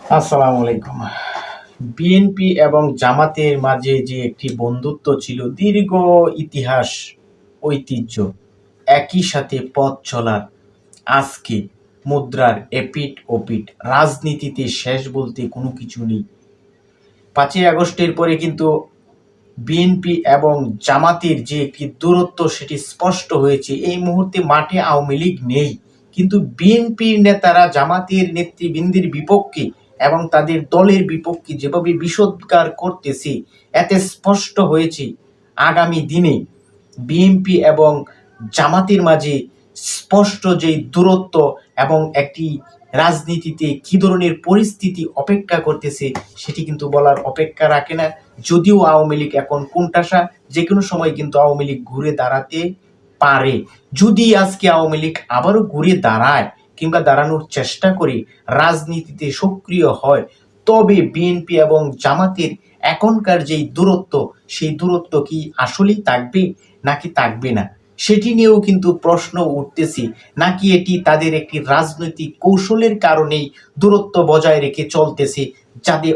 আসসালামু আলাইকুম। বিএনপি এবং জামাতের মাঝে যে একটি বন্ধুত্ব ছিল, দীর্ঘ ইতিহাস, ঐতিহ্য, একই সাথে পথ চলার, আজকে মুদ্রার এপিঠ ওপিঠ, রাজনীতিতে শেষ বলতে কোনো কিছু নেই। ৫ই আগস্টের পরে কিন্তু বিএনপি এবং জামাতের যে একটি দূরত্ব সেটি স্পষ্ট হয়েছে। এই মুহূর্তে মাঠে আওয়ামী লীগ নেই, কিন্তু বিএনপির নেতারা জামাতের নেতৃবৃন্দের বিপক্ষে এবং তাদের দলের বিপক্ষে যেভাবে বিষোদ্গার করতেছে, এতে স্পষ্ট হয়েছে আগামী দিনে বিএনপি এবং জামাতের মাঝে স্পষ্ট যেই দূরত্ব এবং একটি রাজনীতিতে কি ধরনের পরিস্থিতি অপেক্ষা করতেছে সেটি কিন্তু বলার অপেক্ষা রাখে না। যদিও আওয়ামী লীগ এখন কোণঠাসা, যে কোনো সময় কিন্তু আওয়ামী লীগ ঘুরে দাঁড়াতে পারে। যদি আজকে আওয়ামী লীগ আবারও ঘুরে দাঁড়ায় কিংবা দাঁড়ানোর চেষ্টা করে রাজনীতিতে সক্রিয় হয়, তবে বিএনপি এবং জামাতের এখনকার যেই দূরত্ব, সেই দূরত্ব কি আসলেই থাকবে নাকি থাকবে না, সেটি নিয়েও কিন্তু প্রশ্ন উঠতেছে। নাকি এটি তাদের একটি রাজনৈতিক কৌশলের কারণেই দূরত্ব বজায় রেখে চলতেছে, যাতে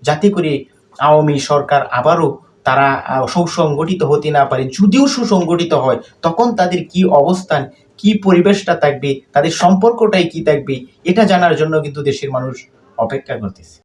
যাতে করে আওয়ামী সরকার আবারও তারা সুসংগঠিত হতে না পারে। যদিও সুসংগঠিত হয়, তখন তাদের কি অবস্থান, কি পরিবেশটা থাকবে, তাদের সম্পর্কটাই কি থাকবে, এটা জানার জন্য কিন্তু দেশের মানুষ অপেক্ষা করতেছে।